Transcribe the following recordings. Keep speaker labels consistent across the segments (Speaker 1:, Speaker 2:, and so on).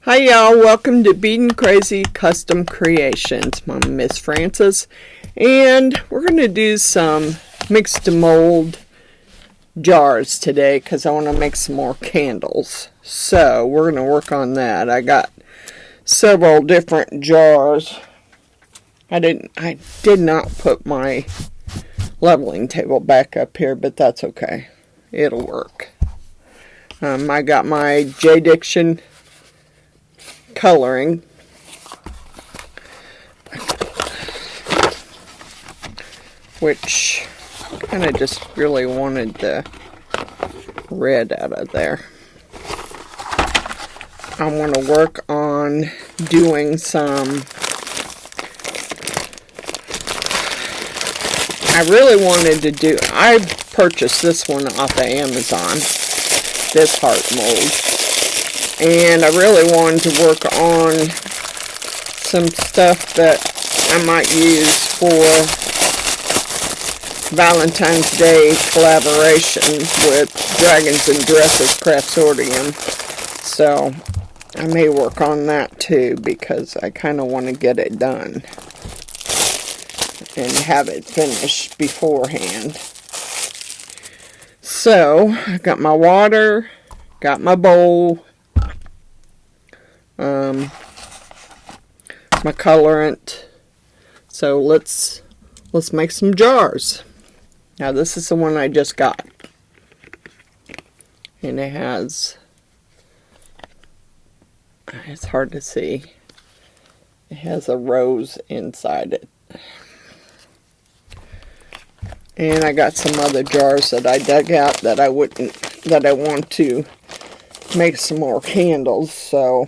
Speaker 1: Hi y'all, welcome to Beaten Crazy Custom Creations. My name is Frances, and we're going to do some Mix2Mold jars today because I want to make some more candles. So we're going to work on that. I got several different jars. I did not put my leveling table back up here, but that's okay. It'll work. I got my JDiction coloring, which kind of just really wanted the red out of there. I want to work on doing some, I purchased this one off of Amazon, this heart mold. And I really wanted to work on some stuff that I might use for Valentine's Day collaboration with Dragons and Dresses Craftsorium. So I may work on that too because I kind of want to get it done and have it finished beforehand. So I got my water, got my bowl, my colorant. So let's make some jars. Now this is the one I just got, and it has, it's hard to see, it has a rose inside it. And I got some other jars that I dug out that I want to make some more candles, so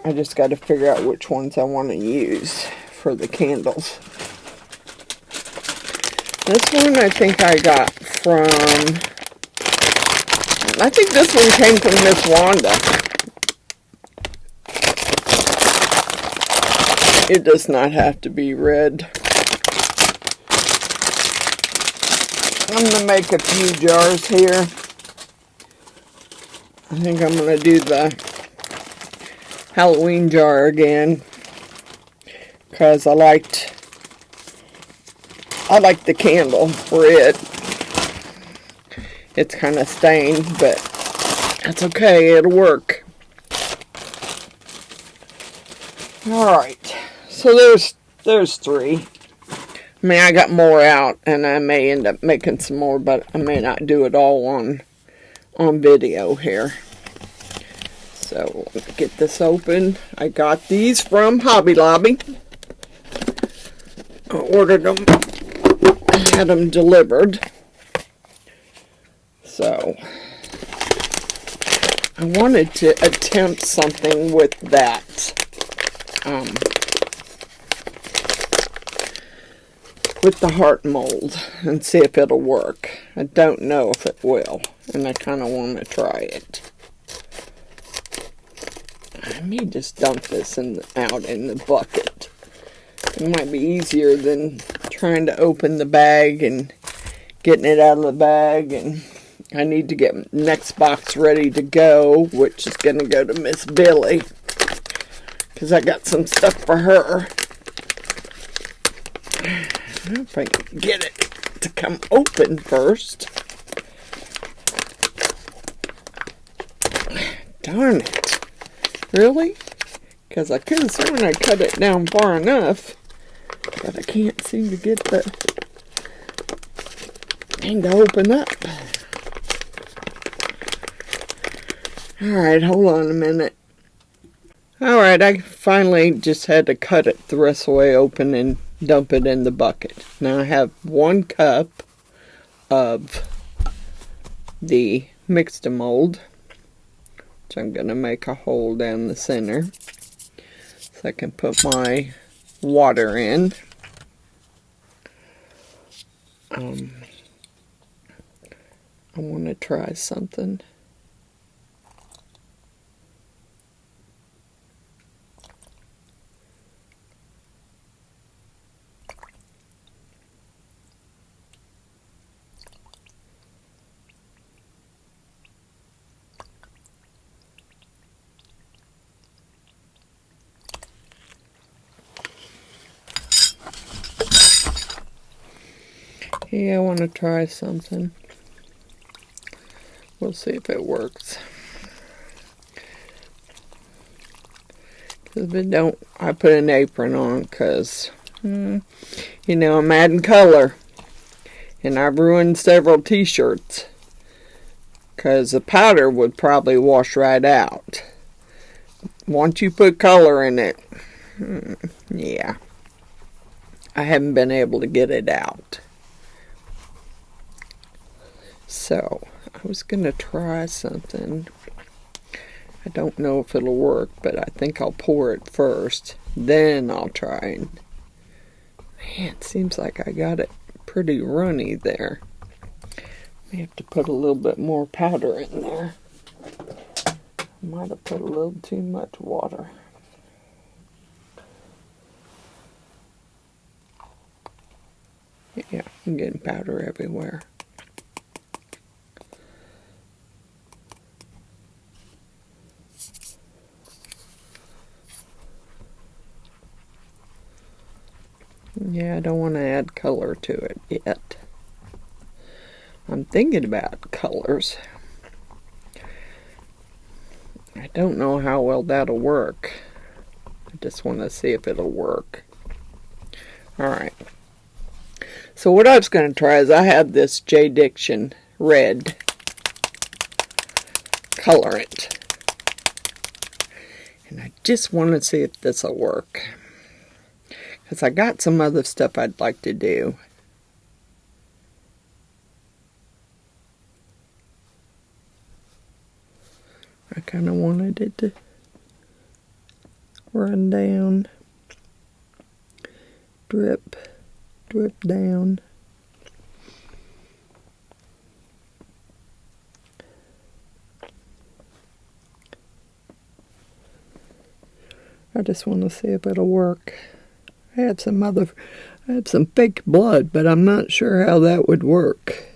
Speaker 1: I just got to figure out which ones I want to use for the candles. This one I think I got from, I think this one came from Miss Wanda. It does not have to be red. I'm going to make a few jars here. I think I'm going to do the Halloween jar again because I liked the candle for it. It's kind of stained, but that's okay, it'll work. Alright, so there's three. I mean, I got more out and I may end up making some more, but I may not do it all on video here. So let me get this open. I got these from Hobby Lobby. I ordered them, had them delivered. So I wanted to attempt something with that. With the heart mold and see if it'll work. I don't know if it will, and I kind of want to try it. I may just dump this out in the bucket. It might be easier than trying to open the bag and getting it out of the bag. And I need to get next box ready to go, which is going to go to Miss Billy, because I got some stuff for her. I don't know if I can get it to come open first. Darn it. Really? Because I could have sworn I cut it down far enough, but I can't seem to get the thing to open up. Alright, hold on a minute. Alright, I finally just had to cut it the rest of the way open and dump it in the bucket. Now I have 1 cup of the Mix2Mold, which I'm going to make a hole down the center so I can put my water in. I want to try something. Yeah, I want to try something. We'll see if it works. If it don't, I put an apron on because, you know, I'm adding color. And I've ruined several t-shirts because the powder would probably wash right out. Once you put color in it, yeah, I haven't been able to get it out. So, I was going to try something. I don't know if it'll work, but I think I'll pour it first. Then I'll try and... Man, it seems like I got it pretty runny there. May have to put a little bit more powder in there. Might have put a little too much water. Yeah, I'm getting powder everywhere. Yeah, I don't want to add color to it yet. I'm thinking about colors. I don't know how well that'll work. I just want to see if it'll work. Alright. So what I was going to try is I have this JDiction red colorant. And I just want to see if this will work. Because I got some other stuff I'd like to do. I kind of wanted it to run down, drip, drip down. I just want to see if it'll work. I have some fake blood, but I'm not sure how that would work.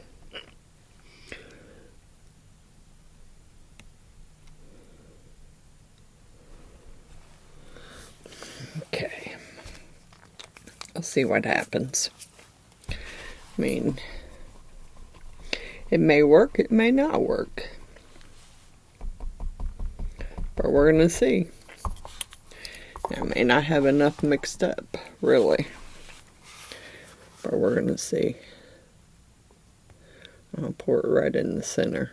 Speaker 1: Okay. I'll see what happens. I mean, it may work, it may not work. But we're going to see. I may not have enough mixed up, really. But we're going to see. I'll pour it right in the center.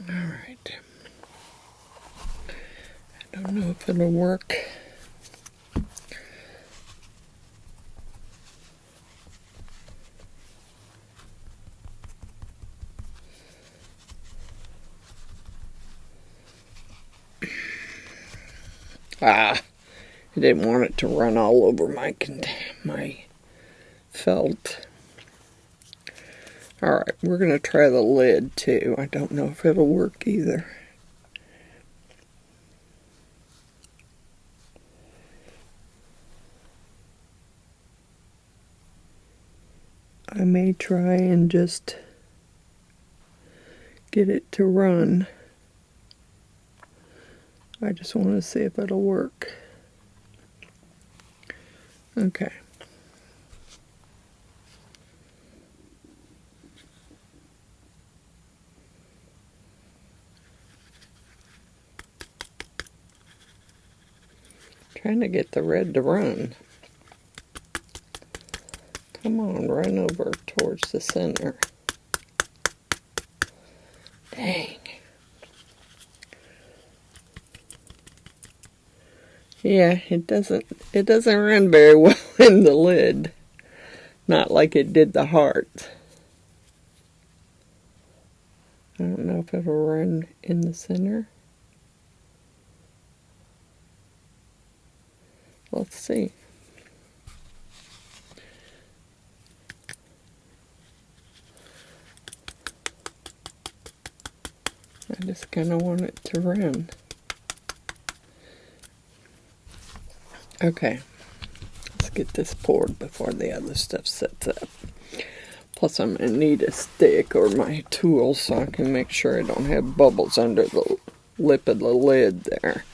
Speaker 1: All right. I don't know if it'll work. I didn't want it to run all over my felt. Alright, we're going to try the lid too. I don't know if it'll work either. I may try and just get it to run. I just want to see if it'll work. Okay. Trying to get the red to run. Come on, run over towards the center. Dang. Yeah, it doesn't run very well in the lid. Not like it did the heart. I don't know if it'll run in the center. Let's see. I just kind of want it to run. Okay, let's Let's get this poured before the other stuff sets up. Plus I'm going to need a stick or my tool so I can make sure I don't have bubbles under the lip of the lid there.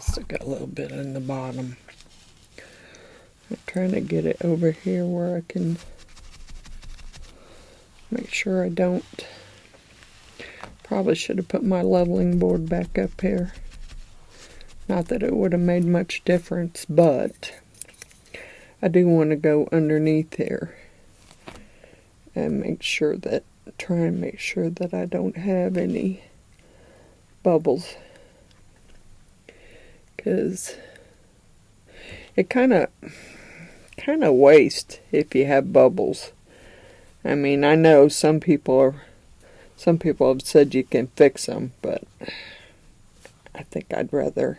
Speaker 1: Still got a little bit in the bottom. I'm trying to get it over here where I can make sure I don't. Probably should have put my leveling board back up here. Not that it would have made much difference, but I do want to go underneath here and try and make sure that I don't have any bubbles. Because it kind of waste if you have bubbles. I mean, I know some people have said you can fix them, but I think I'd rather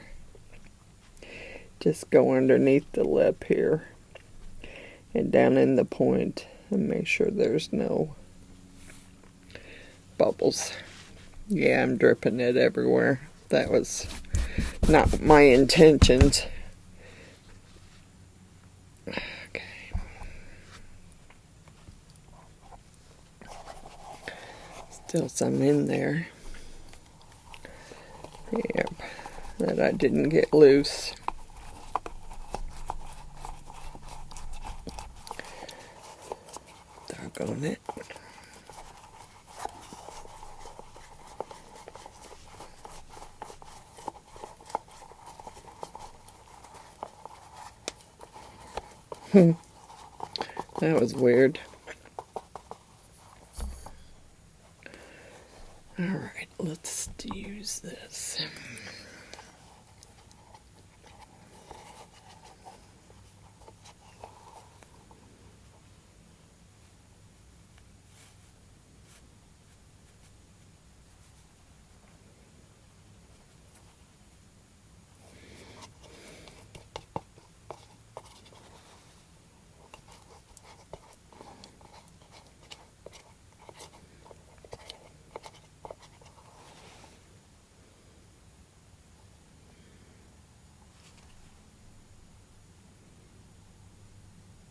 Speaker 1: just go underneath the lip here and down in the point and make sure there's no bubbles. Yeah, I'm dripping it everywhere. That was not my intentions. Okay. Still some in there. Yep, that I didn't get loose. Doggone it. That was weird. Alright, let's use this.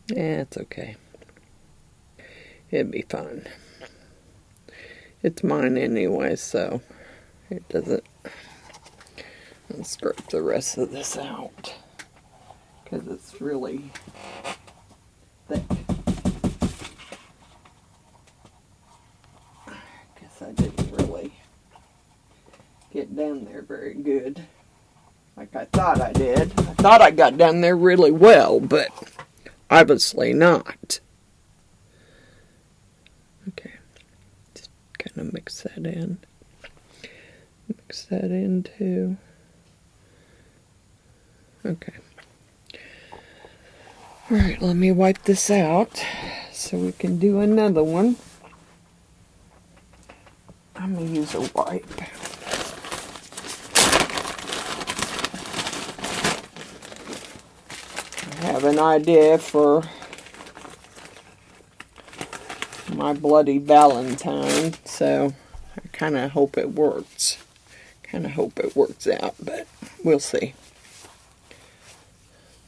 Speaker 1: Yeah, it's okay. It'd be fun. It's mine anyway, so it doesn't. Let's scrape the rest of this out because it's really thick. Guess I didn't really get down there very good like I thought I did. I thought I got down there really well, but obviously not. Okay, just kind of mix that in. Mix that in too. Okay. Alright, let me wipe this out so we can do another one. I'm going to use a wipe. I have an idea for my Bloody Valentine, so I kind of hope it works. Kind of hope it works out, but we'll see.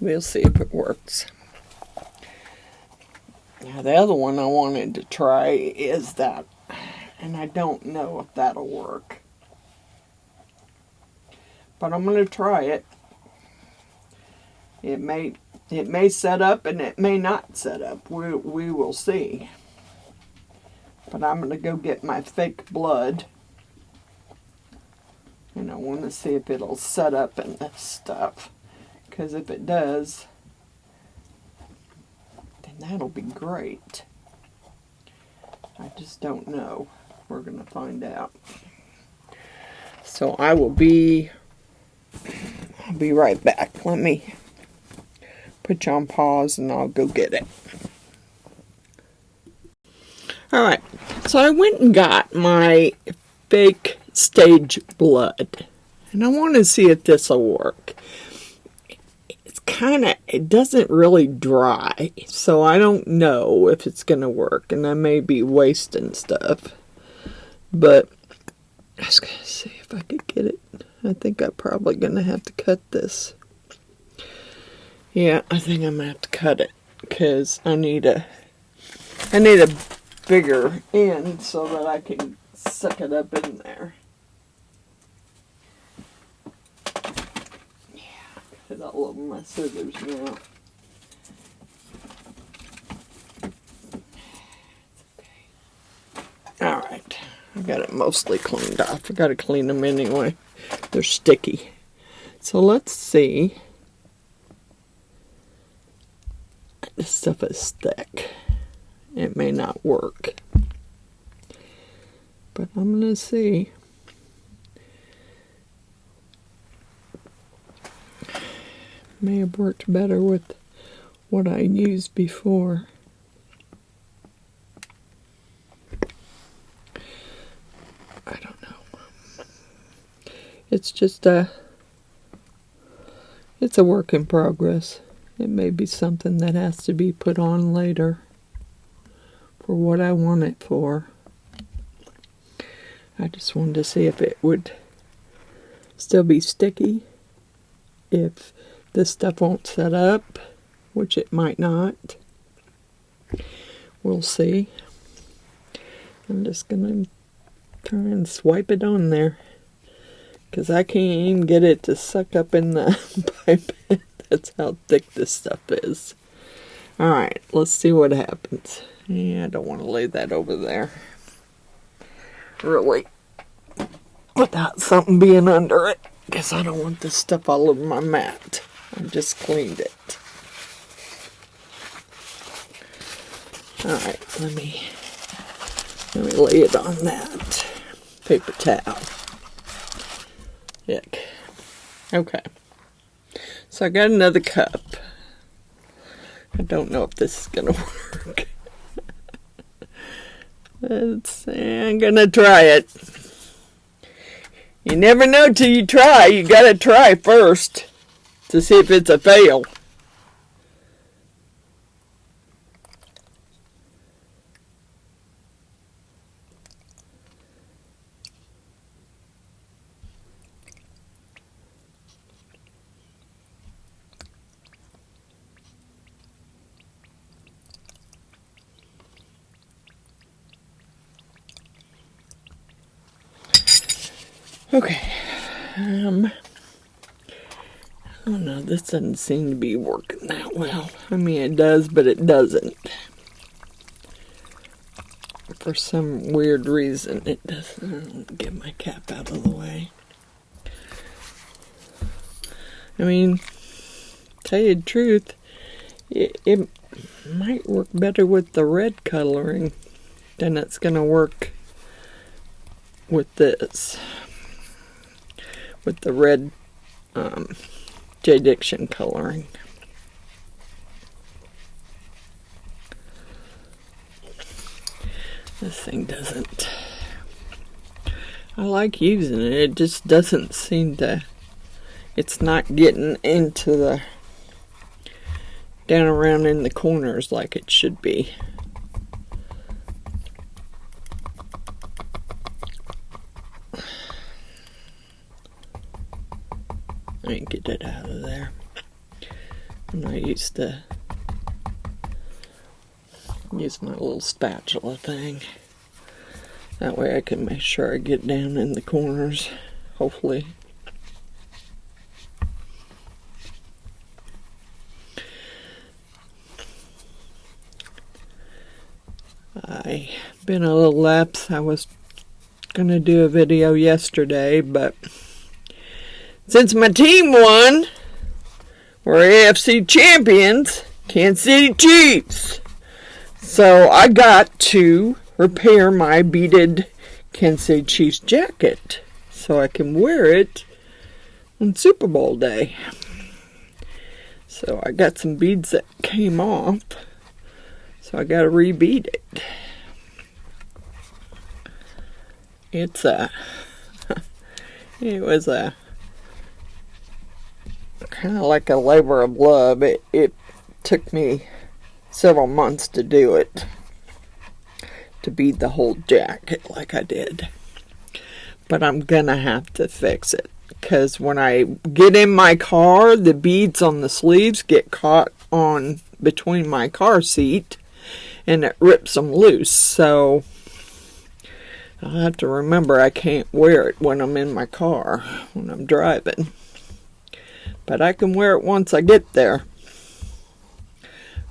Speaker 1: We'll see if it works. Now the other one I wanted to try is that, and I don't know if that'll work, but I'm going to try it. It may set up and it may not set up. We will see. But I'm going to go get my fake blood. And I want to see if it'll set up in this stuff. Because if it does, then that'll be great. I just don't know. We're going to find out. So I'll be right back. Let me put you on pause and I'll go get it. Alright, so I went and got my fake stage blood. And I want to see if this will work. It doesn't really dry, so I don't know if it's going to work, and I may be wasting stuff, but I was going to see if I could get it. I think I'm probably going to have to cut this. Yeah, I think I'm going to have to cut it, because I need a bigger end so that I can suck it up in there. Get all over my scissors now. Alright, I got it mostly cleaned off. I got to clean them anyway. They're sticky. So let's see. This stuff is thick. It may not work. But I'm going to see. May have worked better with what I used before. I don't know. It's just it's a work in progress. It may be something that has to be put on later for what I want it for. I just wanted to see if it would still be sticky. If this stuff won't set up, which it might not. We'll see. I'm just going to try and swipe it on there, because I can't even get it to suck up in the pipe. That's how thick this stuff is. Alright, let's see what happens. Yeah, I don't want to lay that over there. Really. Without something being under it. Because I don't want this stuff all over my mat. I just cleaned it. Alright, let me lay it on that paper towel. Yuck. Okay. So I got another cup. I don't know if this is going to work. I'm going to try it. You never know till you try. You got to try first to see if it's a fail. Okay, I don't know, this doesn't seem to be working that well. I mean, it does, but it doesn't. For some weird reason, it doesn't. Get my cap out of the way. I mean, tell you the truth, it might work better with the red coloring than it's going to work with this. With the red JDiction coloring. This thing doesn't. I like using it. It just doesn't seem to. It's not getting into the down around in the corners like it should be. I can get it out of there. I'm not used to use my little spatula thing. That way I can make sure I get down in the corners, hopefully. I've been a little lapse. I was going to do a video yesterday, but since my team won, we're AFC champions, Kansas City Chiefs. So I got to repair my beaded Kansas City Chiefs jacket so I can wear it on Super Bowl day. So I got some beads that came off, so I got to rebead it. It was a kind of like a labor of love. It took me several months to do it, to bead the whole jacket like I did. But I'm gonna have to fix it, because when I get in my car, the beads on the sleeves get caught on between my car seat and it rips them loose. So I'll have to remember I can't wear it when I'm in my car, when I'm driving. But I can wear it once I get there.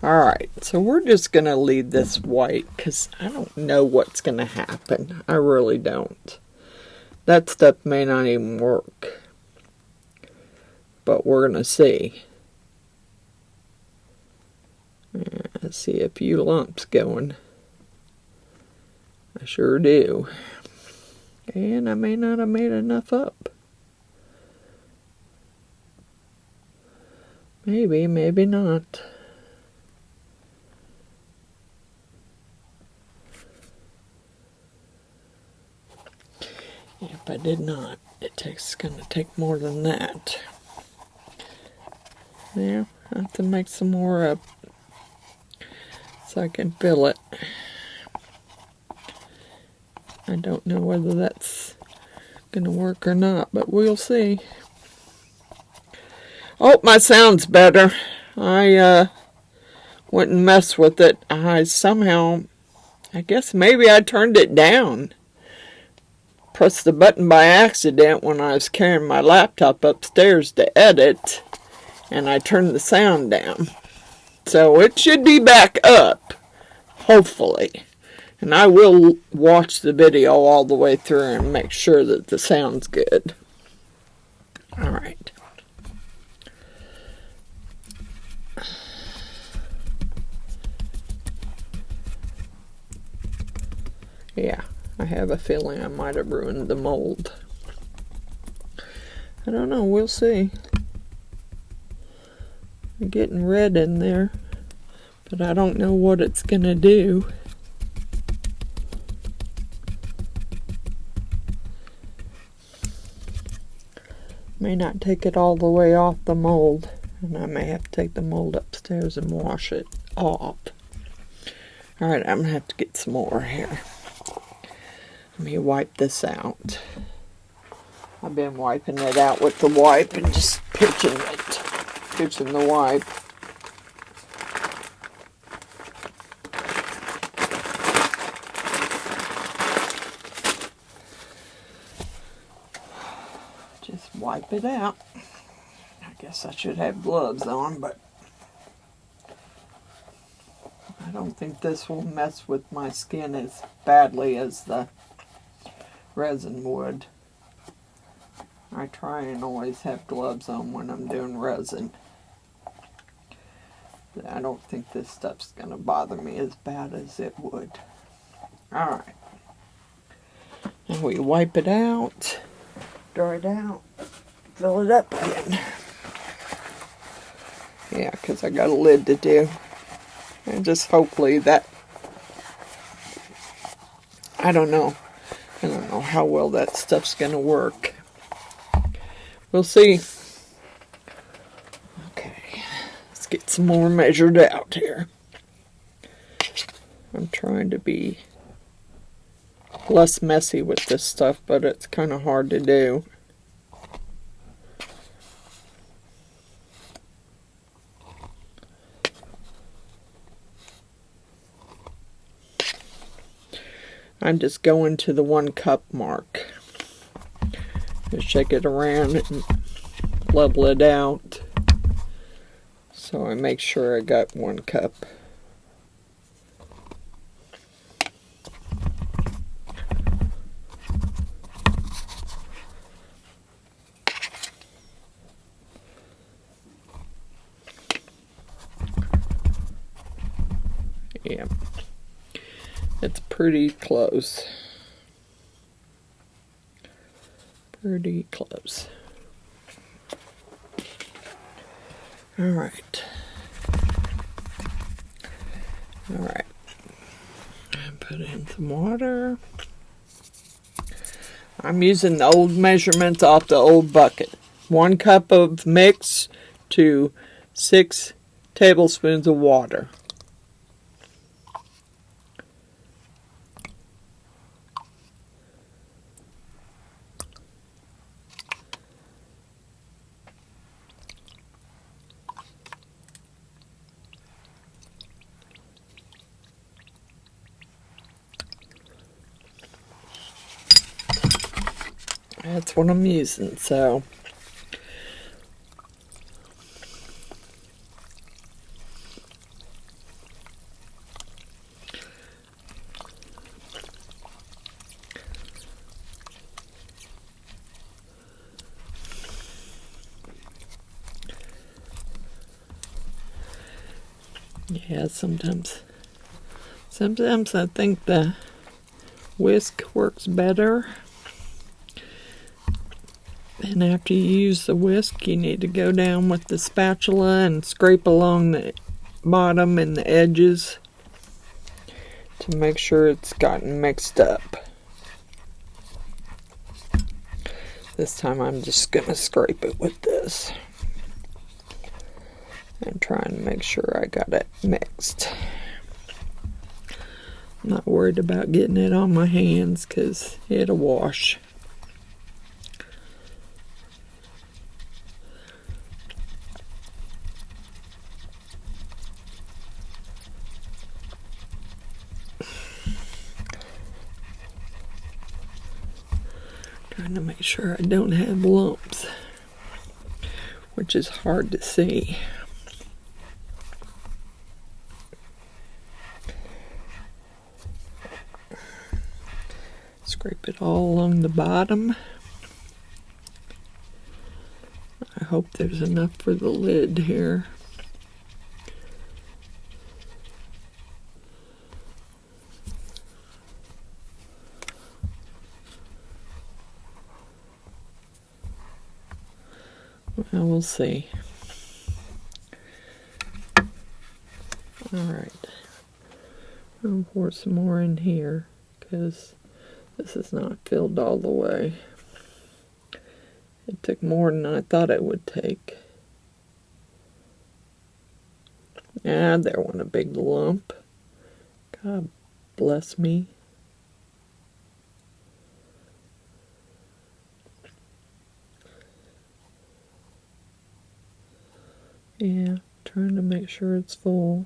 Speaker 1: Alright, so we're just going to leave this white, because I don't know what's going to happen. I really don't. That stuff may not even work. But we're going to see. I see a few lumps going. I sure do. And I may not have made enough up. Maybe, maybe not. If I did not, it's going to take more than that. Yeah, I have to make some more up so I can fill it. I don't know whether that's going to work or not, but we'll see. Oh, my sound's better. I wouldn't mess with it. I guess maybe I turned it down. Pressed the button by accident when I was carrying my laptop upstairs to edit, and I turned the sound down. So it should be back up, hopefully. And I will watch the video all the way through and make sure that the sound's good. Alright. Yeah, I have a feeling I might have ruined the mold. I don't know, we'll see. I'm getting red in there, but I don't know what it's gonna do. May not take it all the way off the mold, and I may have to take the mold upstairs and wash it off. Alright, I'm gonna have to get some more here. Let me wipe this out. I've been wiping it out with the wipe and just pitching the wipe. Just wipe it out. I guess I should have gloves on, but I don't think this will mess with my skin as badly as the resin would. I try and always have gloves on when I'm doing resin. But I don't think this stuff's going to bother me as bad as it would. Alright. Now we wipe it out, dry it out, fill it up again. Yeah, because I got a lid to do. And just hopefully that, I don't know how well that stuff's going to work. We'll see. Okay, let's get some more measured out here. I'm trying to be less messy with this stuff, but it's kind of hard to do. I'm just going to the 1 cup mark. Just shake it around and level it out. So I make sure I got 1 cup. Yeah. It's pretty close. Pretty close. Alright. Alright. And put in some water. I'm using the old measurements off the old bucket. 1 cup of mix to 6 tablespoons of water. That's what I'm using, so yeah, sometimes I think the whisk works better. And after you use the whisk, you need to go down with the spatula and scrape along the bottom and the edges to make sure it's gotten mixed up. This time I'm just going to scrape it with this and try and make sure I got it mixed. I'm not worried about getting it on my hands because it'll wash. Trying to make sure I don't have lumps, which is hard to see. Scrape it all along the bottom. I hope there's enough for the lid here. Well, we'll see. Alright. I'll pour some more in here because this is not filled all the way. It took more than I thought it would take. Ah, there went a big lump. God bless me. Yeah, trying to make sure it's full.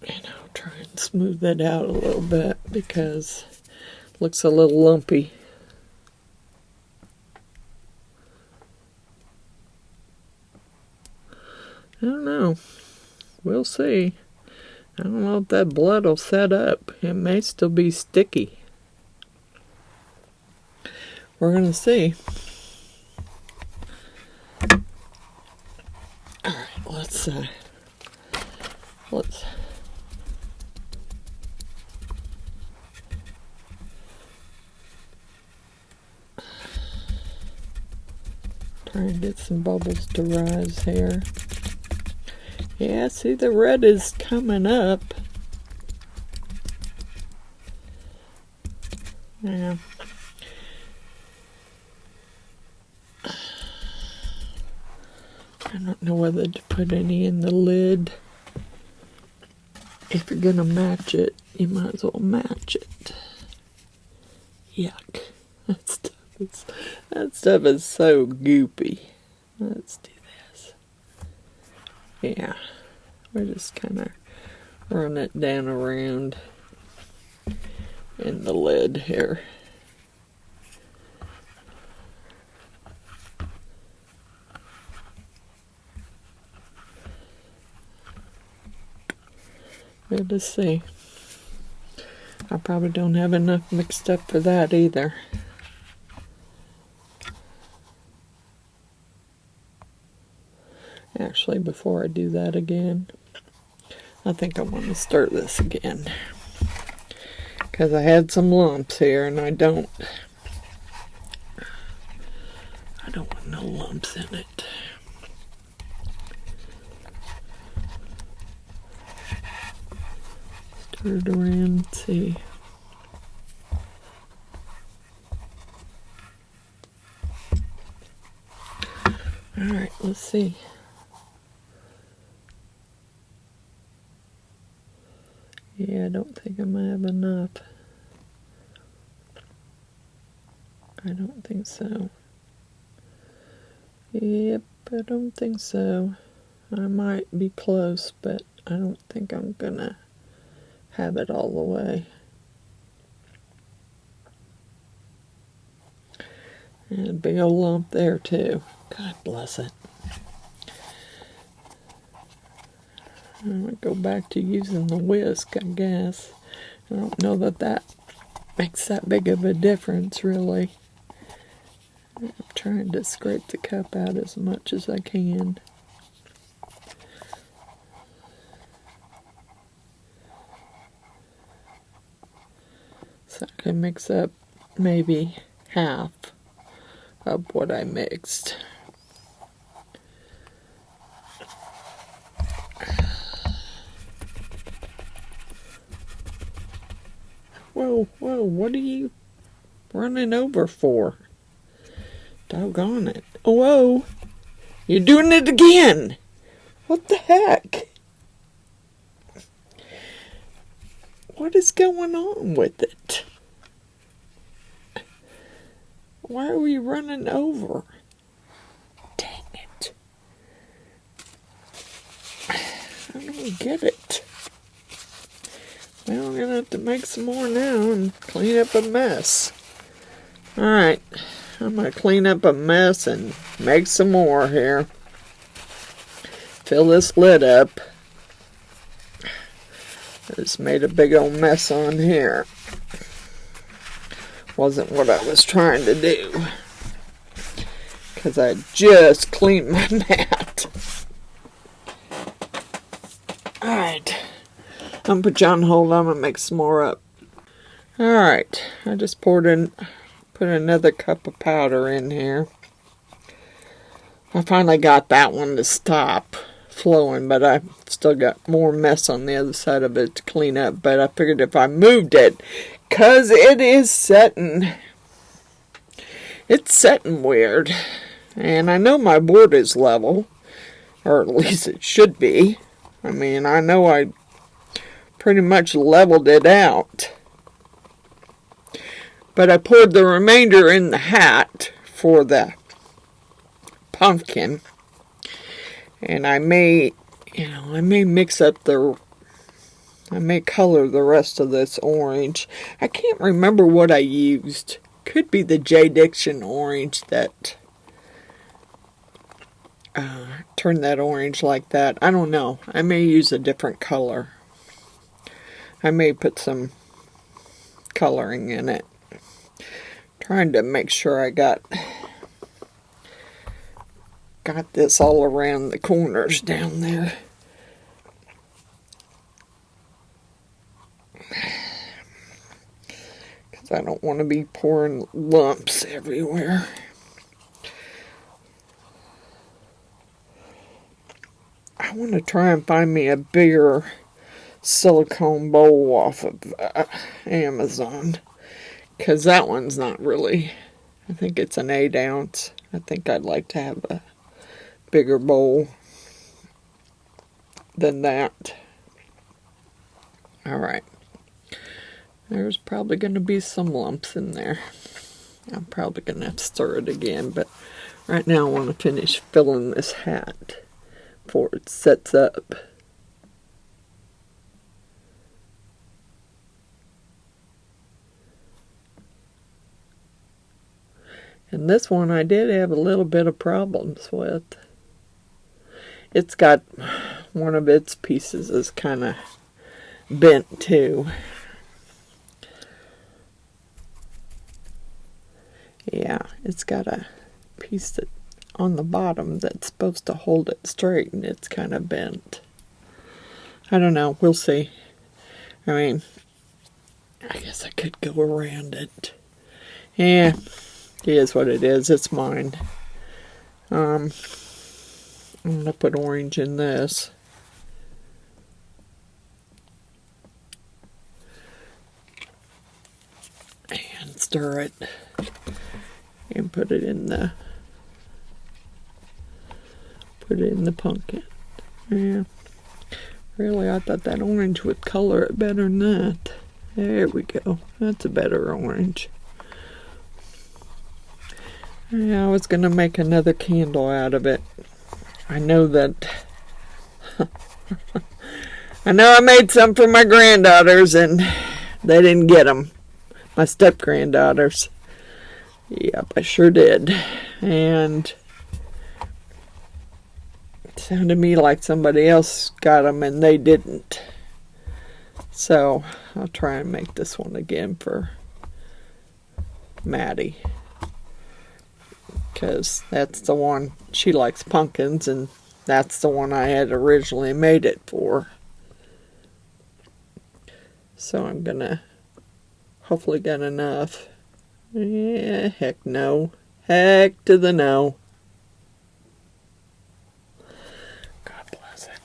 Speaker 1: And I'll try and smooth that out a little bit because it looks a little lumpy. I don't know. We'll see. I don't know if that blood will set up. It may still be sticky. We're going to see. Alright, let's try and get some bubbles to rise here. Yeah, see the red is coming up. Yeah. I don't know whether to put any in the lid. If you're gonna match it, you might as well match it. Yuck. That stuff is so goopy. Let's do this. Yeah. We're just kind of run it down around in the lid here. We'll just see. I probably don't have enough mixed up for that either. Actually, before I do that again, I think I want to stir this again. Because I had some lumps here and I don't I don't want no lumps in it. Stir it around, see. Alright, let's see. Yeah, I don't think I'm going to have enough. I don't think so. Yep, I don't think so. I might be close, but I don't think I'm going to have it all the way. And a big old lump there, too. God bless it. I'm going to go back to using the whisk, I guess. I don't know that that makes that big of a difference, really. I'm trying to scrape the cup out as much as I can. So I can mix up maybe half of what I mixed. Whoa, whoa, what are you running over for? Doggone it. Oh, whoa, you're doing it again. What the heck? What is going on with it? Why are we running over? Dang it. I don't get it. Well, I'm going to have to make some more now and clean up a mess. Alright, I'm going to clean up a mess and make some more here. Fill this lid up. I just made a big old mess on here. Wasn't what I was trying to do. Because I just cleaned my mat. Alright. I'm going to put you on hold. I'm going to make some more up. Alright. I just put another cup of powder in here. I finally got that one to stop flowing, but I still got more mess on the other side of it to clean up. But I figured if I moved it, because it is setting, it's setting weird. And I know my board is level, or at least it should be. I mean, I know I pretty much leveled it out. But I poured the remainder in the hat for the pumpkin. And I may mix up I may color the rest of this orange. I can't remember what I used. Could be the JDiction orange that turned that orange like that. I don't know. I may use a different color. I may put some coloring in it. Trying to make sure I got this all around the corners down there. Because I don't want to be pouring lumps everywhere. I want to try and find me a bigger silicone bowl off of Amazon. Because that one's not really, I think it's an 8 ounce. I think I'd like to have a bigger bowl than that. Alright. There's probably going to be some lumps in there. I'm probably going to have to stir it again, but right now I want to finish filling this hat before it sets up. And this one I did have a little bit of problems with. It's got one of its pieces is kind of bent too. Yeah, it's got a piece that on the bottom that's supposed to hold it straight, and it's kind of bent. I don't know, we'll see. I mean, I guess I could go around it. Yeah, it is what it is. It's mine. I'm going to put orange in this. And stir it. And put it in the pumpkin. Yeah. Really, I thought that orange would color it better than that. There we go. That's a better orange. Yeah, I was going to make another candle out of it. I know that... I know I made some for my granddaughters and they didn't get them. My step-granddaughters. Yep, I sure did. And it sounded to me like somebody else got them and they didn't. So I'll try and make this one again for Maddie. Because that's the one, she likes pumpkins, and that's the one I had originally made it for. So I'm gonna hopefully get enough. Yeah, heck no. Heck to the no. God bless it.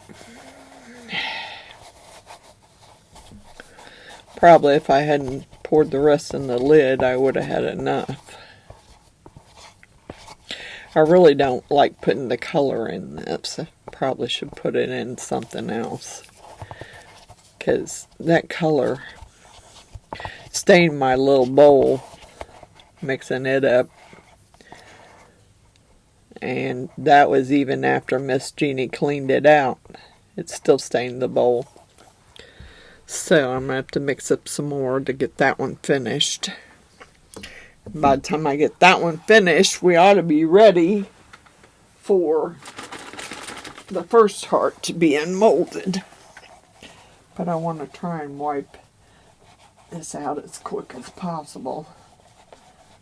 Speaker 1: Probably if I hadn't poured the rest in the lid, I would have had enough. I really don't like putting the color in this. I probably should put it in something else. Because that color stained my little bowl, mixing it up. And that was even after Miss Jeannie cleaned it out. It still stained the bowl. So I'm going to have to mix up some more to get that one finished. By the time I get that one finished, we ought to be ready for the first heart to be unmolded. But I want to try and wipe this out as quick as possible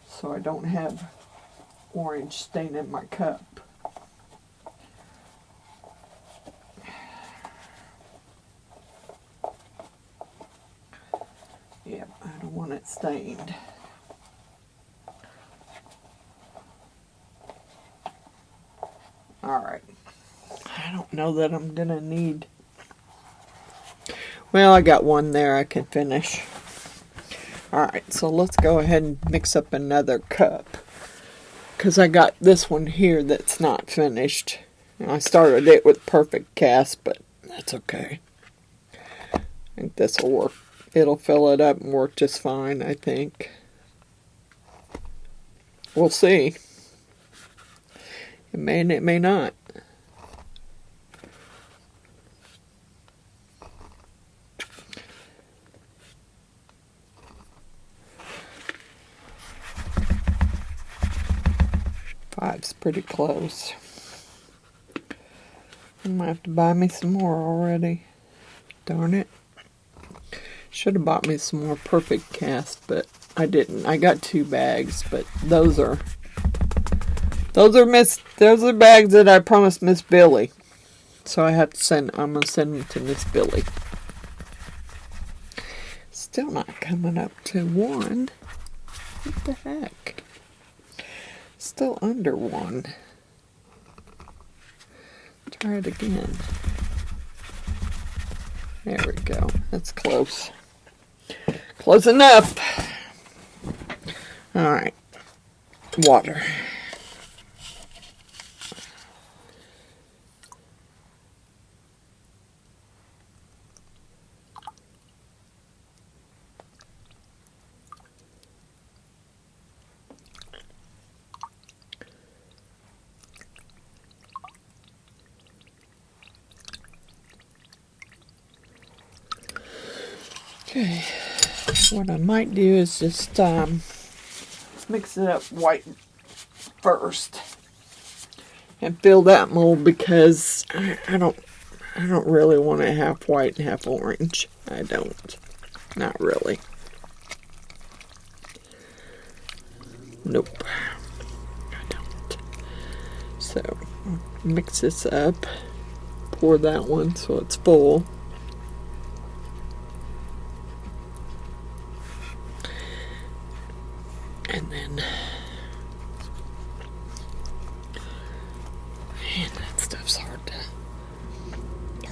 Speaker 1: so I don't have orange stain in my cup. Yep, I don't want it stained. Alright, I don't know that I'm going to need... Well, I got one there I can finish. Alright, so let's go ahead and mix up another cup. Because I got this one here that's not finished. I started it with perfect cast, but that's okay. I think this will work. It'll fill it up and work just fine, I think. We'll see. It may and it may not. Five's pretty close. I might have to buy me some more already. Darn it. Should have bought me some more perfect cast, but I didn't. I got 2 bags, but those are bags that I promised Miss Billy. So I'm gonna send them to Miss Billy. Still not coming up to 1. What the heck? Still under 1. Try it again. There we go. That's close. Close enough. Alright. Water. Okay, what I might do is just mix it up white first and fill that mold because I don't really want it half white and half orange. I don't. Not really. Nope. I don't. So, mix this up. Pour that one so it's full. And then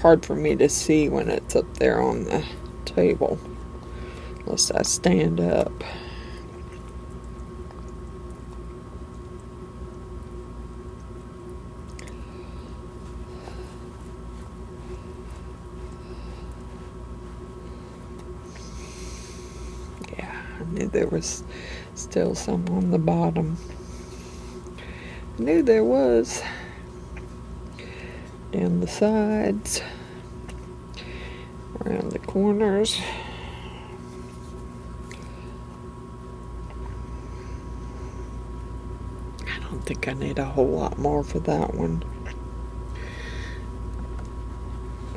Speaker 1: hard for me to see when it's up there on the table, unless I stand up. Yeah, I knew there was still some on the bottom. I knew there was. Down the sides, around the corners. I don't think I need a whole lot more for that one.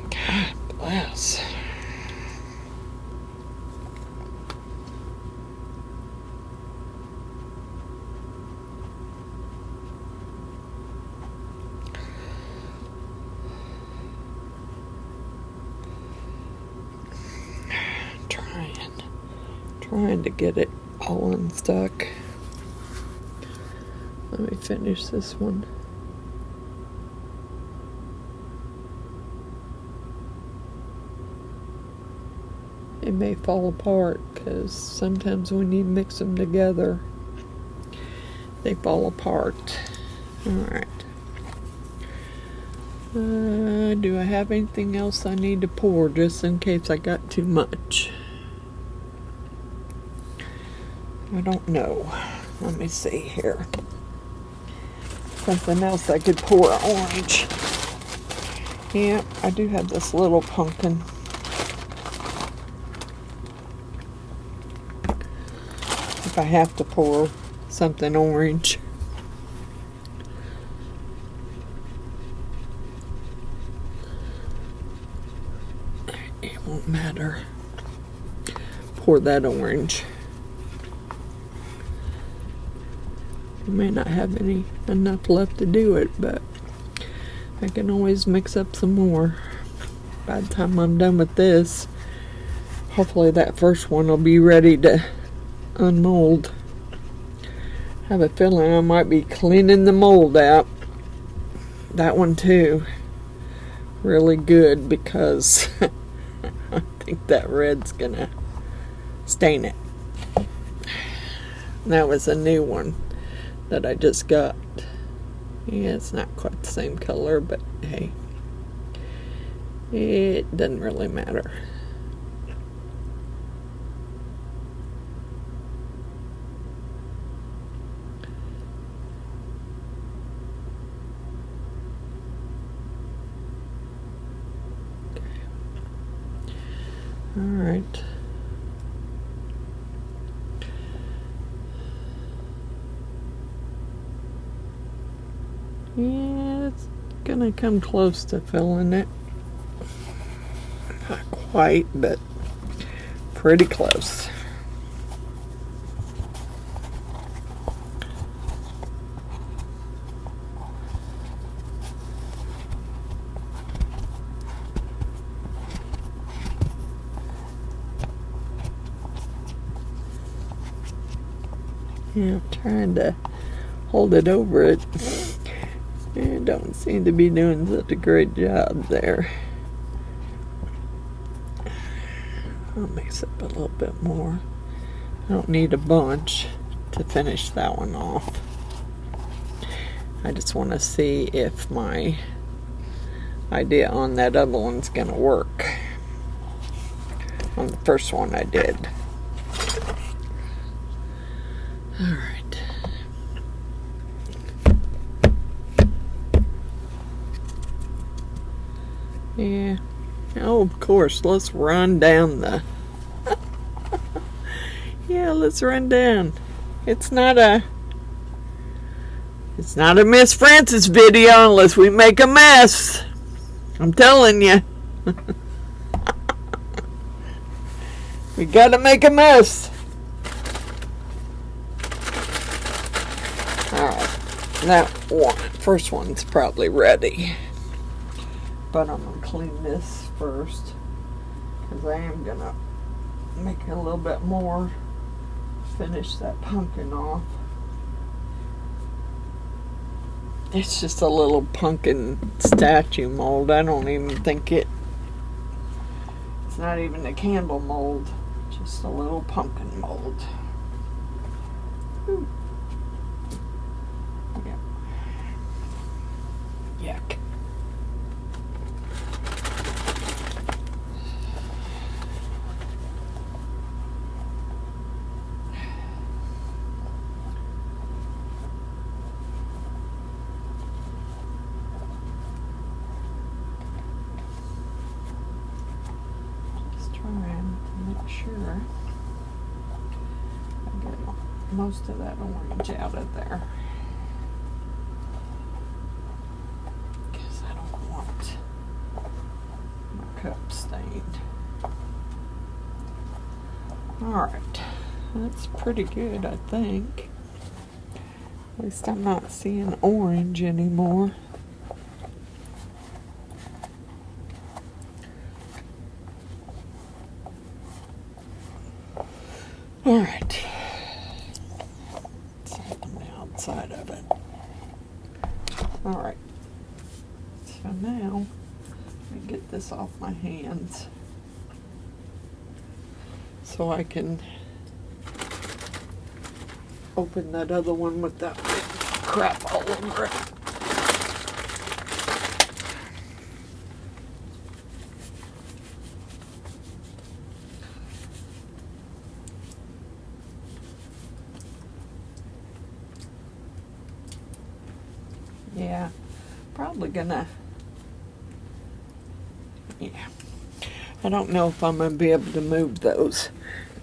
Speaker 1: God bless. Trying to get it all unstuck. Let me finish this one. It may fall apart because sometimes when you mix them together, they fall apart. Alright. Do I have anything else I need to pour just in case I got too much? I don't know. Let me see here. Something else I could pour orange. Yeah, I do have this little pumpkin. If I have to pour something orange. It won't matter. Pour that orange. I may not have enough left to do it, but I can always mix up some more. By the time I'm done with this, hopefully that first one will be ready to unmold. I have a feeling I might be cleaning the mold out. That one too. Really good, because I think that red's gonna stain it. That was a new one that I just got. Yeah, it's not quite the same color, but hey, it doesn't really matter. Okay. All right. Yeah, it's gonna come close to filling it. Not quite, but pretty close. Yeah, I'm trying to hold it over it. I don't seem to be doing such a great job there. I'll mix up a little bit more. I don't need a bunch to finish that one off. I just want to see if my idea on that other one's going to work. On the first one I did. Alright. Yeah. Oh, of course. Let's run down the... Yeah, let's run down. It's not a Miss Frances video unless we make a mess. I'm telling you. We gotta make a mess. Alright. That one, first one's probably ready. But I'm going to clean this first, because I am going to make a little bit more, finish that pumpkin off. It's just a little pumpkin statue mold. I don't even think it It's not even a candle mold, just a little pumpkin mold. Ooh. Yeah. Yuck. Make sure I get most of that orange out of there, because I don't want my cup stained. Alright, that's pretty good, I think. At least I'm not seeing orange anymore. Alright, set on the outside of it. Alright, so now let me get this off my hands so I can open that other one with that crap all over it. Yeah, probably gonna, yeah. I don't know if I'm gonna be able to move those.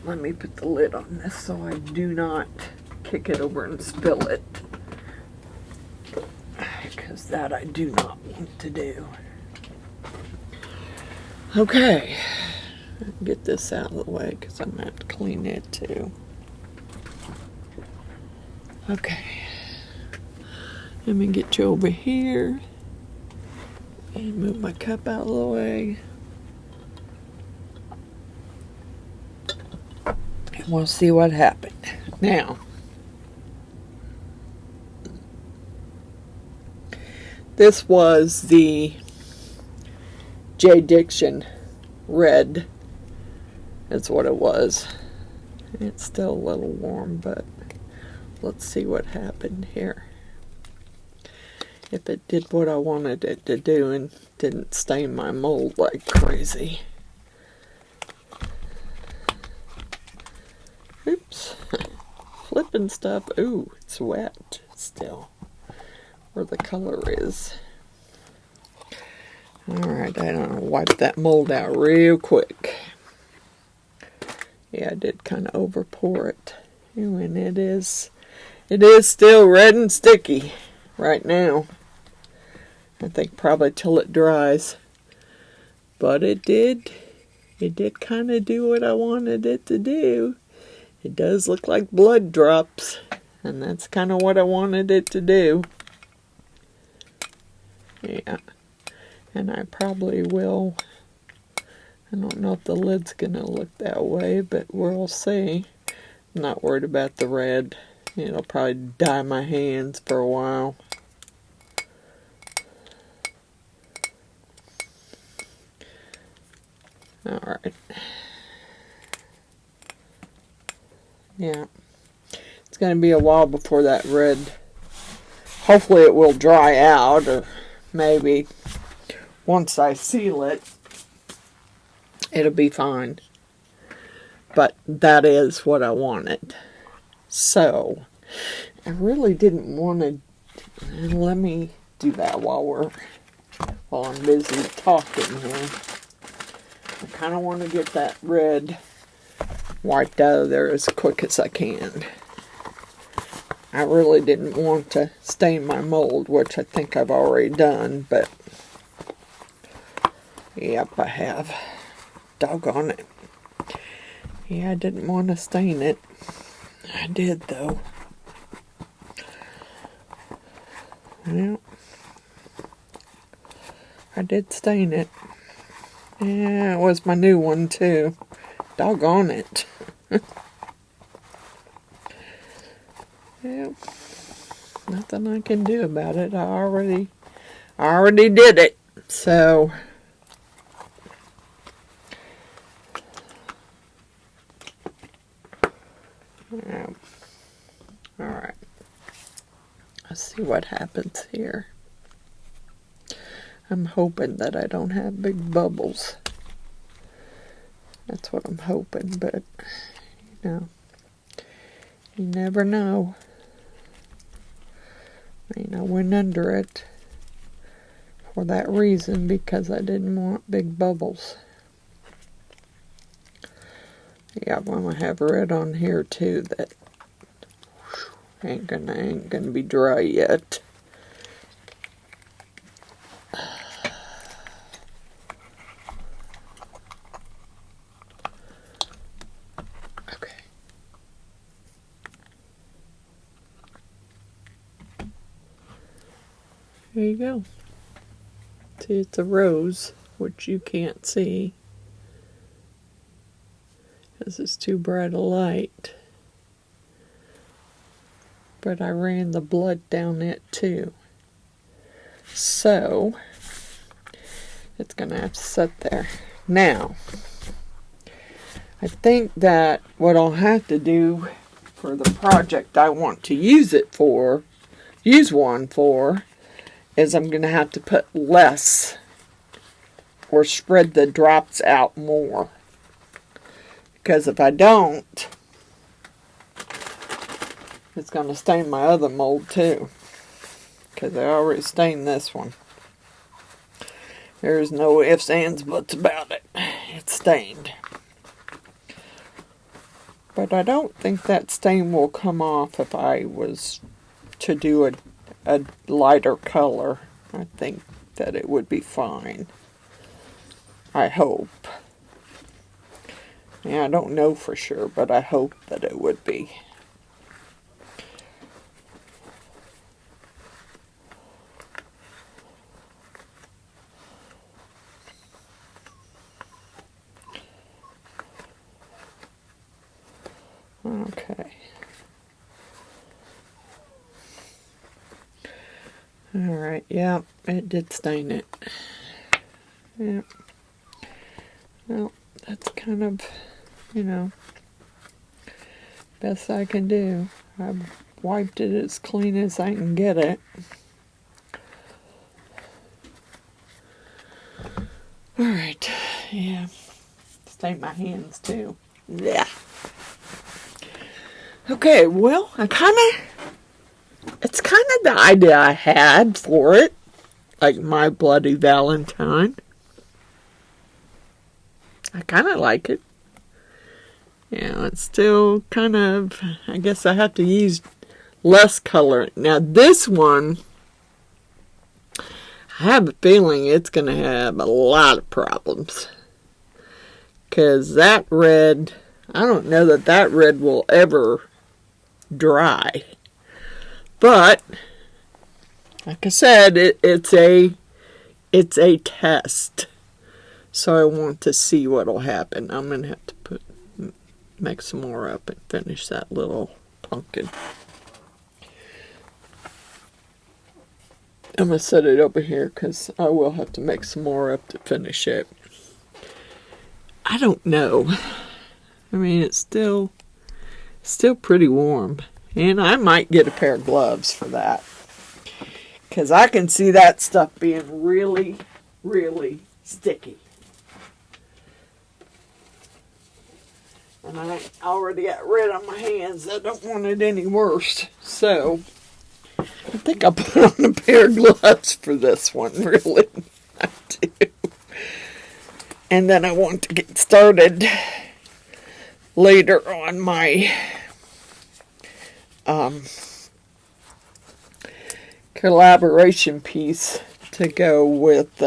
Speaker 1: Let me put the lid on this so I do not kick it over and spill it, because that I do not want to do. Okay, get this out of the way because I'm gonna have to clean it too. Okay. Let me get you over here and move my cup out of the way. And we'll see what happened. Now, this was the JDiction red. That's what it was. It's still a little warm, but let's see what happened here. If it did what I wanted it to do and didn't stain my mold like crazy. Oops. Flipping stuff. Ooh, it's wet still. Where the color is. Alright, I'm going to wipe that mold out real quick. Yeah, I did kind of over pour it. And it is still red and sticky right now. I think probably till it dries. But it did kind of do what I wanted it to do. It does look like blood drops, and that's kind of what I wanted it to do. Yeah, and I probably will. I don't know if the lid's gonna look that way, but we'll see. I'm not worried about the red. It'll probably dye my hands for a while. Alright. Yeah. It's going to be a while before that red, hopefully it will dry out, or maybe once I seal it, it'll be fine. But that is what I wanted. So, I really didn't want to, let me do that while I'm busy talking here. I kind of want to get that red wiped out of there as quick as I can. I really didn't want to stain my mold, which I think I've already done, but yep, I have. Doggone it. Yeah, I didn't want to stain it. I did, though. Well, I did stain it. Yeah, it was my new one, too. Doggone it. Well, nothing I can do about it. I already did it. So, Alright. Let's see what happens here. I'm hoping that I don't have big bubbles. That's what I'm hoping, but, you know, you never know. I mean, I went under it for that reason, because I didn't want big bubbles. Yeah, I'm gonna have red on here too that ain't gonna be dry yet. Okay. There you go. See, it's a rose, which you can't see because it's too bright a light. But I ran the blood down it too. So, it's going to have to sit there. Now, I think that what I'll have to do for the project I want to use one for, is I'm going to have to put less or spread the drops out more. Because if I don't, it's going to stain my other mold too. Because I already stained this one. There's no ifs, ands, buts about it. It's stained. But I don't think that stain will come off if I was to do a lighter color. I think that it would be fine. I hope. Yeah, I don't know for sure, but I hope that it would be. Okay. Alright, yeah, it did stain it. Yeah. Well, that's kind of, you know, best I can do. I've wiped it as clean as I can get it. Alright, yeah. Stain my hands too. Yeah. Okay, well, it's kind of the idea I had for it. Like My Bloody Valentine. I kind of like it. Yeah, it's still kind of, I guess I have to use less color. Now this one, I have a feeling it's going to have a lot of problems. Because that red, I don't know that red will ever dry. But, like I said, it's a test. So I want to see what will happen. I'm going to have to make some more up and finish that little pumpkin. I'm going to set it over here because I will have to make some more up to finish it. I don't know. I mean, it's still pretty warm. And I might get a pair of gloves for that. Because I can see that stuff being really, really sticky. And I already got red on my hands. I don't want it any worse. So, I think I'll put on a pair of gloves for this one, really. I do. And then I want to get started later on my collaboration piece to go with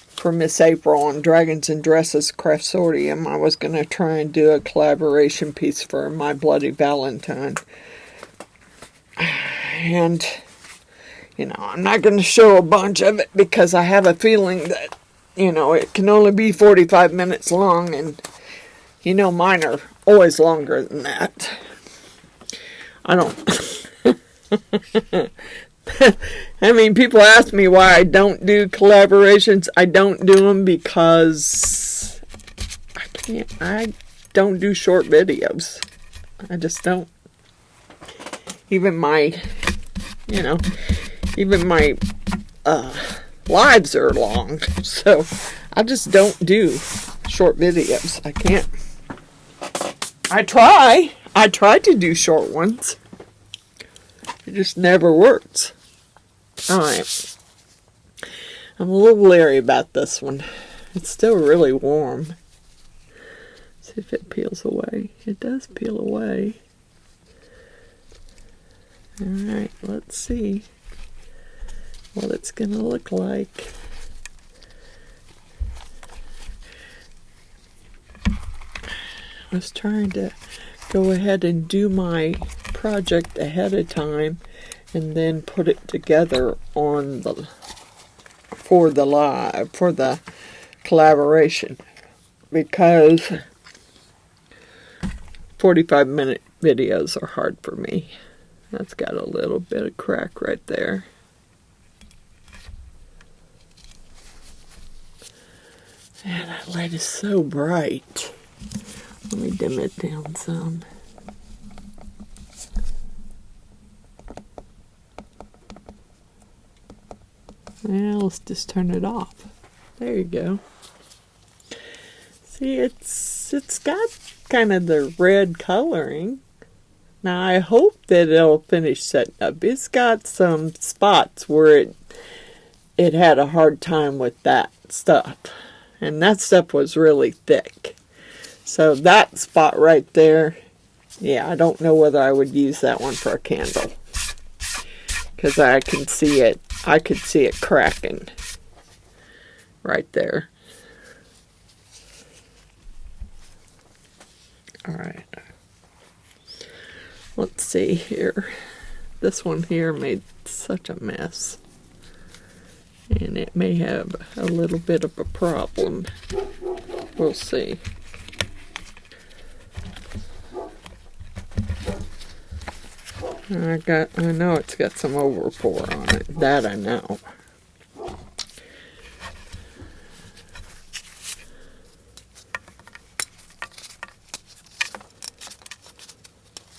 Speaker 1: for Miss April on Dragons and Dresses Craftsorium. I was going to try and do a collaboration piece for My Bloody Valentine. And, you know, I'm not going to show a bunch of it because I have a feeling that, you know, it can only be 45 minutes long, and, you know, mine are always longer than that. I don't... I mean, people ask me why I don't do collaborations. I don't do them because I don't do short videos. I just don't. Even my, even my lives are long. So I just don't do short videos. I can't. I try to do short ones. It just never works. Alright. I'm a little leery about this one. It's still really warm. See if it peels away. It does peel away. Alright, let's see what it's going to look like. I was trying to go ahead and do my project ahead of time and then put it together on the for the collaboration, because 45-minute videos are hard for me. That's got a little bit of crack right there. And that light is so bright. Let me dim it down some. Now let's just turn it off. There you go. See, it's got kind of the red coloring. Now I hope that it'll finish setting up. It's got some spots where it had a hard time with that stuff. And that stuff was really thick. So that spot right there, yeah, I don't know whether I would use that one for a candle. Because I could see it cracking right there. Alright. Let's see here. This one here made such a mess. And it may have a little bit of a problem. We'll see. I know it's got some overpour on it. That I know.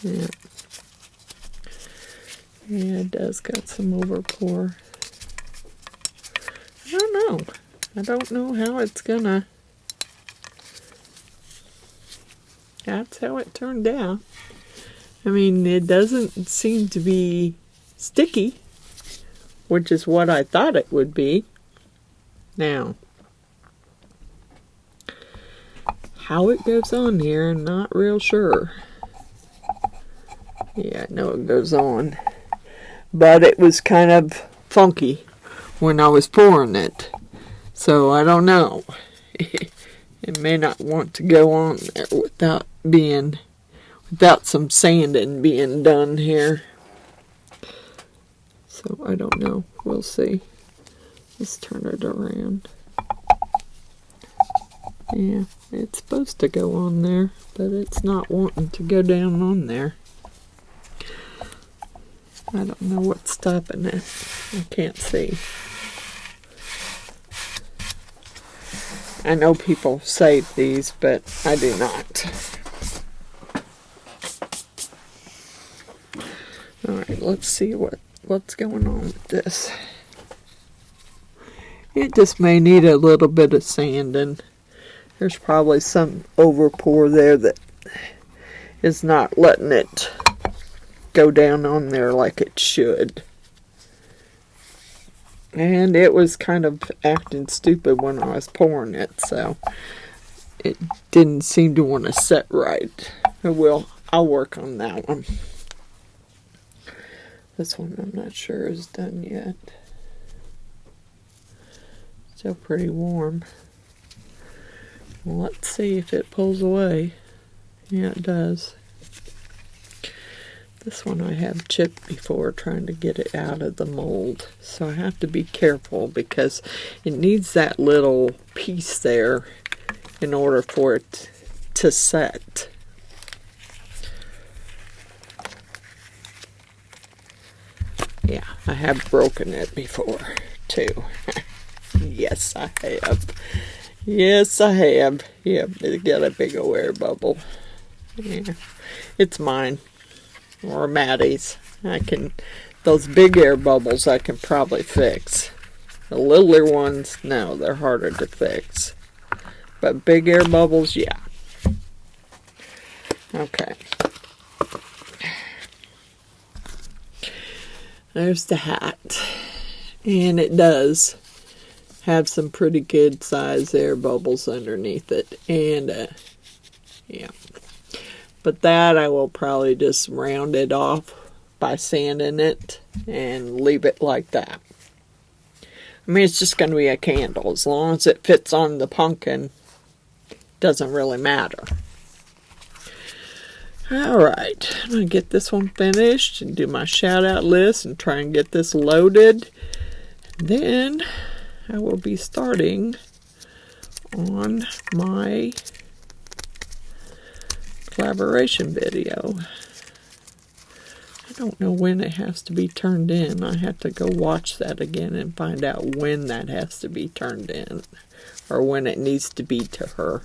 Speaker 1: Yeah. Yeah, it does got some overpour. I don't know. I don't know how it's gonna. That's how it turned out. I mean, it doesn't seem to be sticky, which is what I thought it would be. Now, how it goes on here, I'm not real sure. Yeah, I know it goes on. But it was kind of funky when I was pouring it. So, I don't know. It may not want to go on there without some sanding being done here. So, I don't know. We'll see. Let's turn it around. Yeah, it's supposed to go on there, but it's not wanting to go down on there. I don't know what's stopping it. I can't see. I know people save these, but I do not. Alright, let's see what's going on with this. It just may need a little bit of sanding. There's probably some overpour there that is not letting it go down on there like it should. And it was kind of acting stupid when I was pouring it, so it didn't seem to want to set right. I'll work on that one. This one I'm not sure is done yet. Still pretty warm. Well, let's see if it pulls away. Yeah, it does. This one I have chipped before trying to get it out of the mold. So I have to be careful because it needs that little piece there in order for it to set. Yeah, I have broken it before too. Yes, I have. Yes, I have. Yep, it got a big old air bubble. Yeah, it's mine. Or Maddie's. Those big air bubbles I can probably fix. The littler ones, no, they're harder to fix. But big air bubbles, yeah. Okay. There's the hat. And it does have some pretty good size air bubbles underneath it. And, yeah. But that I will probably just round it off by sanding it and leave it like that. I mean, it's just going to be a candle. As long as it fits on the pumpkin, doesn't really matter. Alright, I'm going to get this one finished and do my shout out list and try and get this loaded. Then I will be starting on my collaboration video. I don't know when it has to be turned in. I have to go watch that again and find out when that has to be turned in, or when it needs to be to her.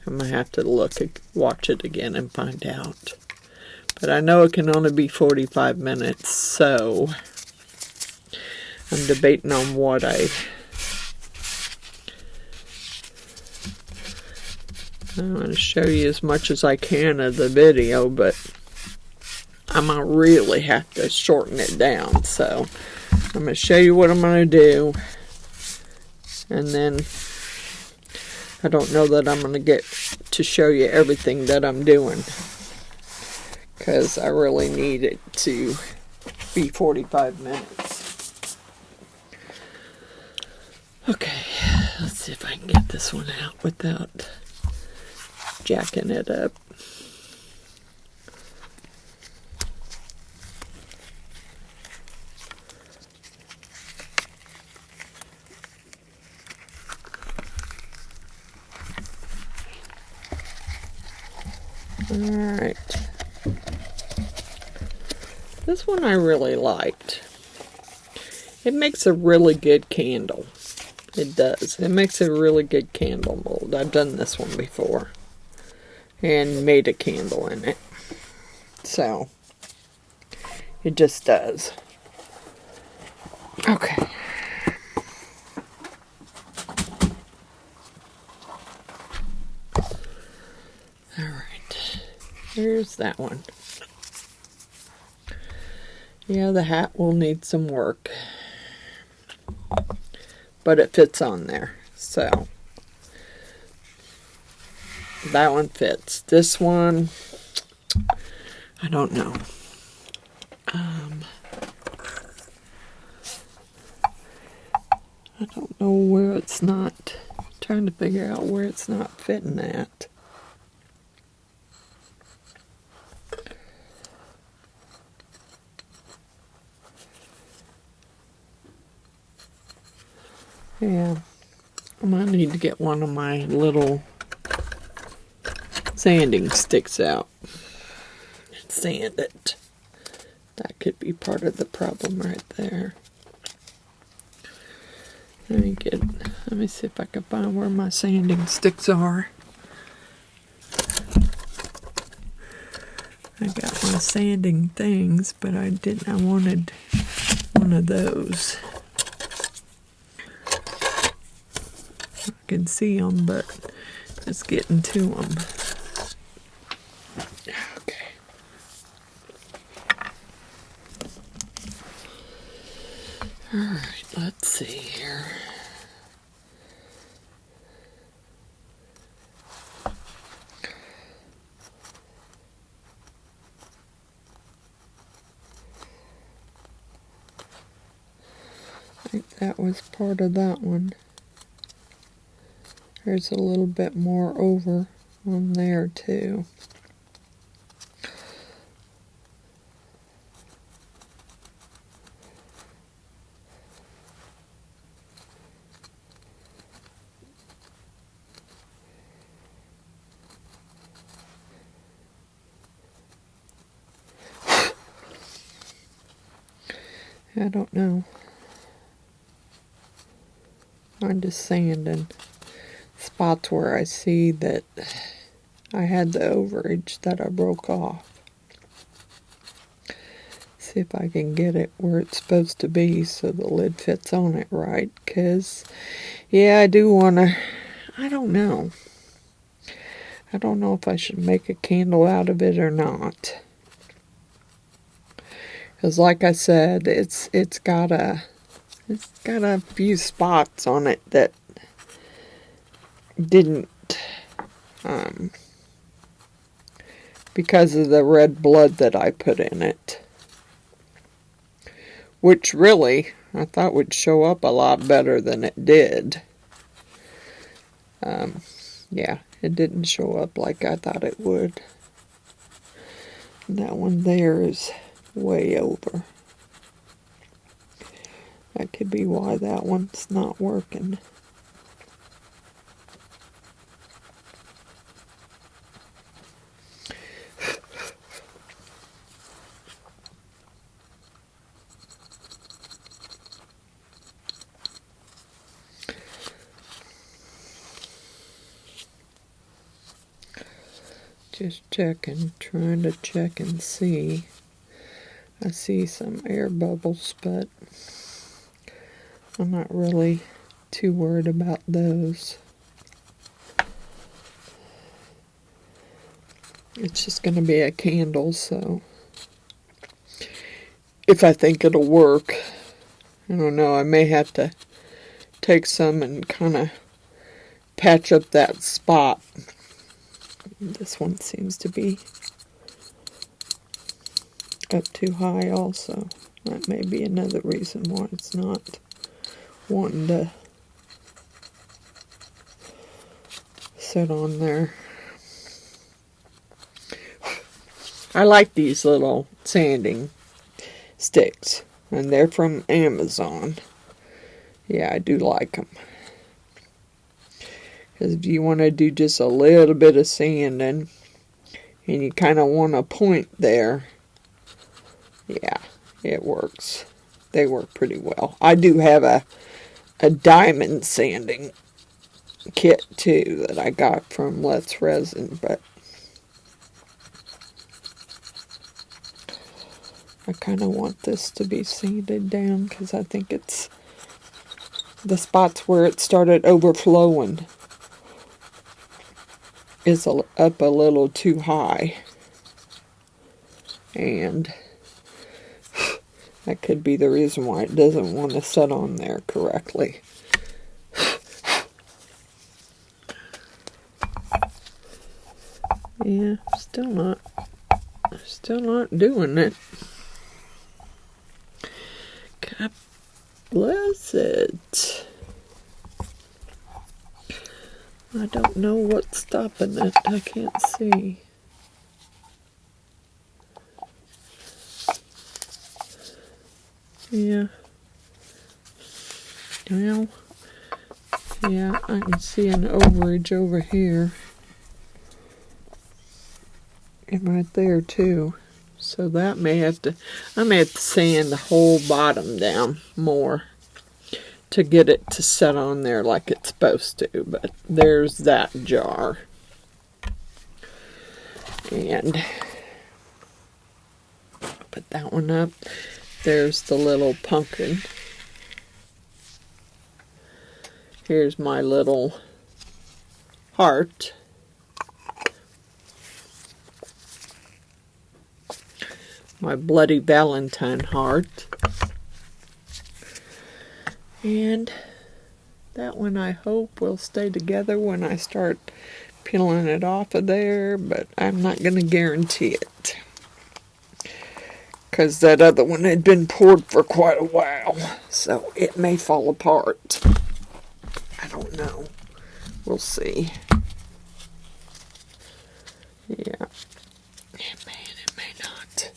Speaker 1: I'm going to have to watch it again and find out. But I know it can only be 45 minutes, so I'm debating on what I'm going to show you as much as I can of the video, but I'm going to really have to shorten it down. So I'm going to show you what I'm going to do, and then I don't know that I'm going to get to show you everything that I'm doing, because I really need it to be 45 minutes. Okay, let's see if I can get this one out without jacking it up. Alright. This one I really liked. It makes a really good candle. It does. It makes a really good candle mold. I've done this one before and made a candle in it. So, it just does. Okay. Alright. Here's that one. Yeah, the hat will need some work, but it fits on there, so that one fits. This one, I don't know. I don't know where it's not. I'm trying to figure out where it's not fitting at. Yeah, I might need to get one of my little sanding sticks out and sand it. That could be part of the problem right there. Let me see if I can find where my sanding sticks are. I got my sanding things, but I wanted one of those. I can see them, but it's getting to them. Okay. Alright, let's see here. I think that was part of that one. There's a little bit more over on there too. I don't know. I'm just sanding spots where I see that I had the overage that I broke off. See if I can get it where it's supposed to be so the lid fits on it right. Because, yeah, I do want to, I don't know. I don't know if I should make a candle out of it or not. Because like I said, it's got a few spots on it that didn't, because of the red blood that I put in it. Which really, I thought would show up a lot better than it did. Yeah, it didn't show up like I thought it would. And that one there is way over. That could be why that one's not working. Just checking, trying to check and see. I see some air bubbles, but I'm not really too worried about those. It's just going to be a candle, so if I think it'll work, I don't know, I may have to take some and kind of patch up that spot. This one seems to be up too high also. That may be another reason why it's not wanting to sit on there. I like these little sanding sticks, and they're from Amazon. Yeah, I do like them. Because if you want to do just a little bit of sanding, and you kind of want a point there, yeah, it works. They work pretty well. I do have a diamond sanding kit too that I got from Let's Resin, but I kind of want this to be sanded down because I think it's the spots where it started overflowing is up a little too high, and that could be the reason why it doesn't want to set on there correctly. Yeah, still not doing it. God bless it. I don't know what's stopping it. I can't see. Yeah. Well, yeah, I can see an overage over here. And right there too. So that may have to, I may have to sand the whole bottom down more to get it to set on there like it's supposed to. But there's that jar. And put that one up. There's the little pumpkin. Here's my little heart. My Bloody Valentine heart. And that one I hope will stay together when I start peeling it off of there, but I'm not going to guarantee it. Because that other one had been poured for quite a while, so it may fall apart. I don't know. We'll see. Yeah. It may and it may not.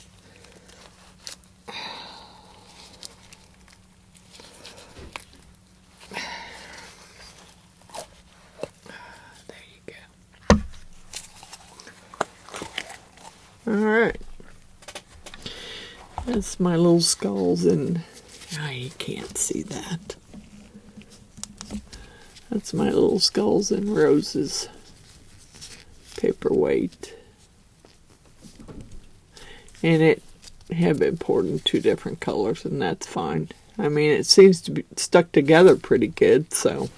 Speaker 1: There you go. Alright. That's my little skulls and you can't see that. That's my little skulls and roses paperweight. And it had been poured in 2 different colors, and that's fine. I mean, it seems to be stuck together pretty good, so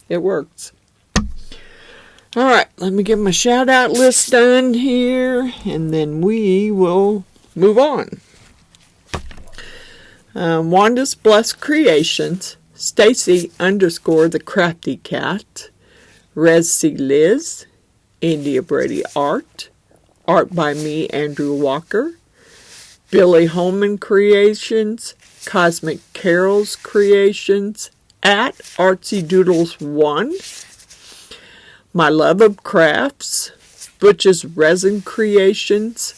Speaker 1: it works. Alright, let me get my shout out list done here, and then we will move on. Wanda's Blessed Creations, Stacy _ the Crafty Cat, Resi Liz, India Brady Art, Art by me, Andrew Walker, Billy Holman Creations, Cosmic Carols Creations, at Artsy Doodles 1, My Love of Crafts, Butch's Resin Creations,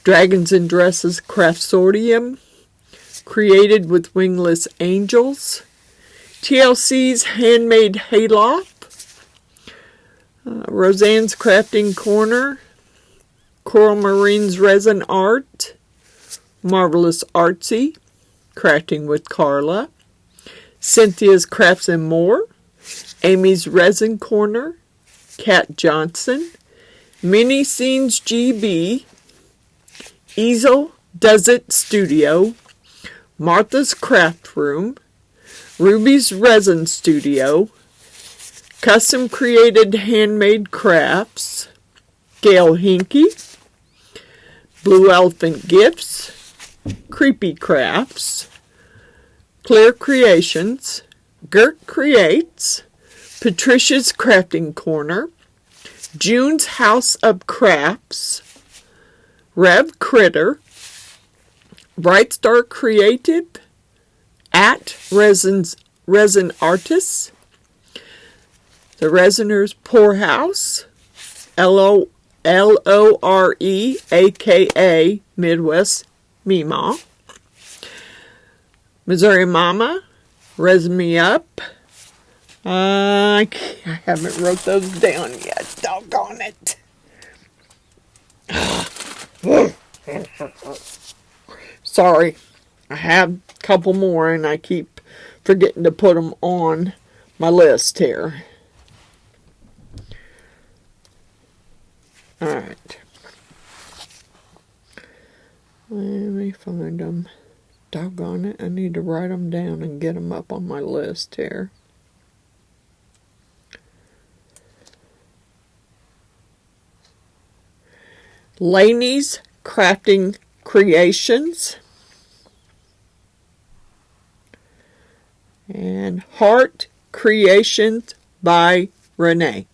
Speaker 1: Dragons and Dresses Craftsorium, Created with Wingless Angels, TLC's Handmade Hayloft, Roseanne's Crafting Corner, Coral Marine's Resin Art, Marvelous Artsy, Crafting with Carla, Cynthia's Crafts and More, Amy's Resin Corner, Kat Johnson, Mini Scenes GB, Easel Does It Studio, Martha's Craft Room, Ruby's Resin Studio, Custom Created Handmade Crafts, Gail Hinky, Blue Elephant Gifts, Creepy Crafts, Claire Creations, Gert Creates, Patricia's Crafting Corner, June's House of Crafts, Rev Critter, Bright Star Creative, at Resin Artists, The Resiner's Poorhouse, Lore, aka Midwest Meemaw, Missouri Mama, Resin Me Up. I haven't wrote those down yet. Doggone it. Sorry. I have a couple more and I keep forgetting to put them on my list here. Alright. Let me find them. Doggone it. I need to write them down and get them up on my list here. Laney's Crafting Creations. And Heart Creations by Renee.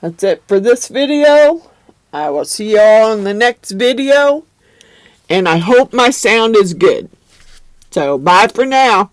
Speaker 1: That's it for this video. I will see you all in the next video. And I hope my sound is good. So, bye for now.